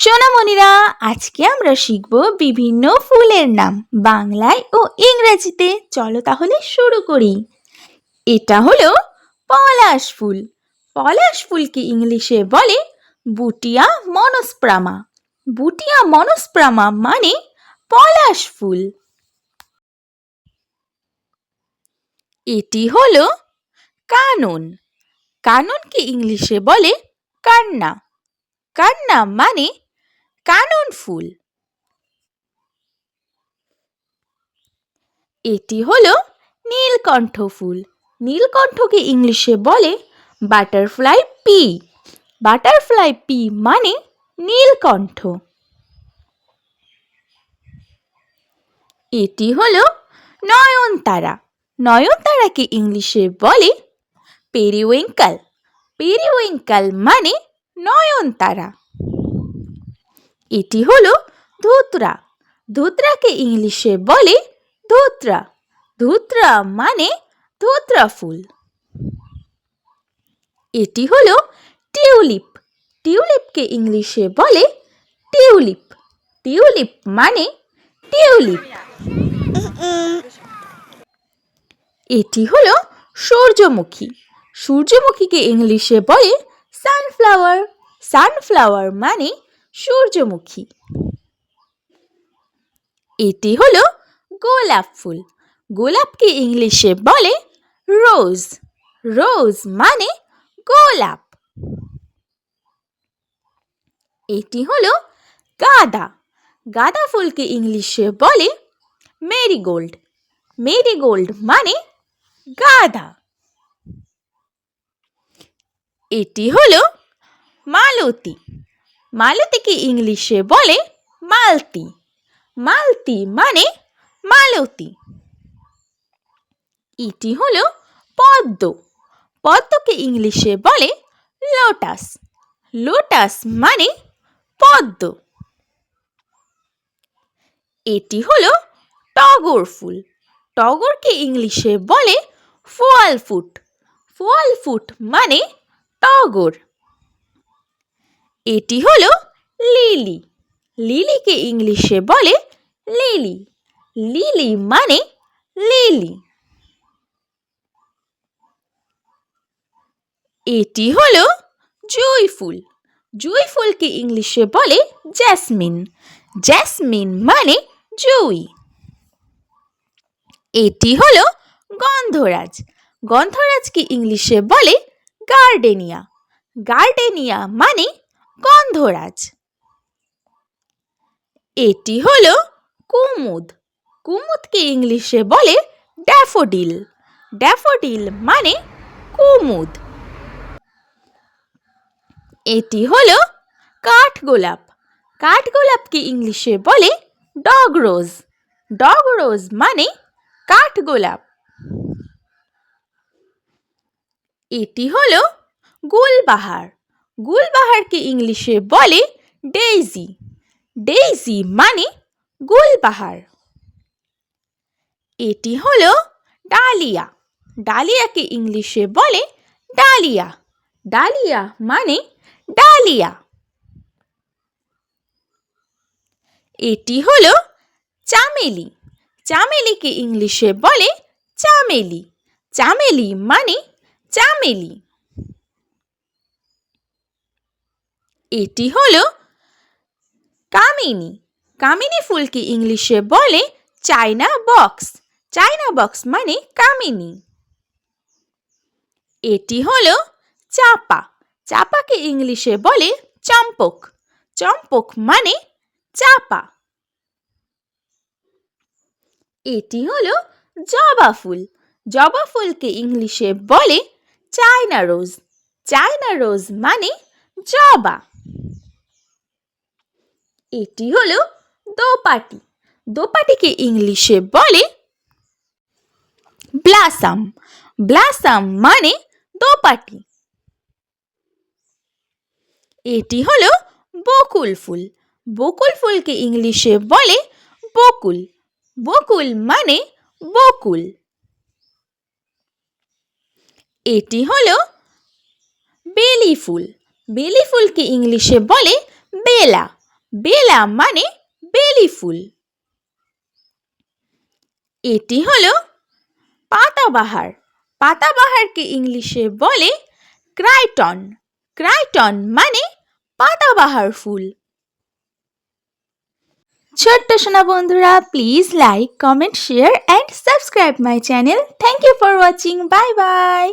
সোনামণিরা, আজকে আমরা শিখব বিভিন্ন ফুলের নাম বাংলায় ও ইংরেজিতে। চলো তাহলে শুরু করি। এটা হলো পলাশ ফুল। পলাশ ফুলকে ইংলিশে বলে বুটিয়া মনস্প্রামা। বুটিয়া মনস্প্রামা মানে পলাশ ফুল। এটি হলো কানন। কাননকে ইংলিশে বলে কান্না। কান্না মানে কানন ফুল। এটি হলো নীলকণ্ঠ ফুল। নীলকণ্ঠকে ইংলিশে বলে বাটারফ্লাই পি। বাটারফ্লাই পি মানে নীলকণ্ঠ। এটি হলো নয়নতারা। নয়নতারাকে ইংলিশে বলে পেরিউইঙ্কেল। পেরিউইঙ্কেল মানে নয়নতারা। এটি হলো ধুতরা। ধুতরাকে ইংলিশে বলে ধুতরা। ধুতরা মানে ধুতরা ফুল। এটি হলো টিউলিপ। টিউলিপকে ইংলিশে বলে টিউলিপ। টিউলিপ মানে টিউলিপ। এটি হলো সূর্যমুখী। সূর্যমুখীকে ইংলিশে বলে সানফ্লাওয়ার। সানফ্লাওয়ার মানে সূর্যমুখী। এটি হলো গোলাপ ফুল। গোলাপকে ইংলিশে বলে রোজ। রোজ মানে গোলাপ। এটি হলো গাঁদা। গাঁদা ফুলকে ইংলিশে বলে মেরিগোল্ড। মেরিগোল্ড মানে গাঁদা। এটি হলো মালতী। মালতীকে ইংলিশে বলে মালতী। মালতী মানে মালতী। এটি হলো পদ্ম। পদ্মকে ইংলিশে বলে লোটাস। লোটাস মানে পদ্ম। এটি হলো টগর ফুল। টগরকে ইংলিশে বলে ফোয়াল ফুট। ফোয়াল ফুট মানে টগর। এটি হলো লিলি। লিলিকে ইংলিশে বলে লিলি। লিলি মানে লিলি। এটি হলো জুঁই ফুল। জুঁই ফুলকে ইংলিশে বলে জ্যাসমিন। জ্যাসমিন মানে জুঁই। এটি হলো গন্ধরাজ। গন্ধরাজকে ইংলিশে বলে গার্ডেনিয়া। গার্ডেনিয়া মানে গন্ধরাজ। এটি হলো কুমুদ। কুমুদকে ইংলিশে বলে ড্যাফোডিল। ড্যাফোডিল মানে কুমুদ। এটি হলো কাঠগোলাপ। কাঠগোলাপকে ইংলিশে বলে ডগ রোজ। ডগ রোজ মানে কাঠগোলাপ। এটি হলো গুলবাহার। গুলবাহারকে ইংলিশে বলে ডেইজি। ডেইজি মানে গুলবাহার। এটি হলো ডালিয়া। ডালিয়াকে ইংলিশে বলে ডালিয়া। ডালিয়া মানে ডালিয়া। এটি হলো চামেলি। চামেলিকে ইংলিশে বলে চামেলি। চামেলি মানে চামেলি। এটি হলো কামিনী। কামিনী ফুলকে ইংলিশে বলে চায়না বক্স। চায়না বক্স মানে কামিনী। এটি হলো চাপা। চাপাকে ইংলিশে বলে চম্পক। চম্পক মানে চাপা। এটি হলো জবা ফুল। জবা ফুলকে ইংলিশে বলে চায়না রোজ। চায়না রোজ মানে জবা। এটি হলো দোপাটি। দোপাটিকে ইংলিশে বলে ব্লাসাম। ব্লাসাম মানে দোপাটি। এটি হলো বকুল ফুল। বকুল ফুলকে ইংলিশে বলে বকুল। বকুল মানে বকুল। এটি হলো বেলি ফুল। বেলি ফুলকে ইংলিশে বলে বেলা। বেলা মানে বেলি ফুল। এটি হলো পাতাবাহার। পাতাবাহারকে ইংলিশে বলে ক্রাইটন। ক্রাইটন মানে পাতাবাহার ফুল। ছোট্ট সোনা বন্ধুরা, please like, comment, share and subscribe my channel. Thank you for watching. Bye by.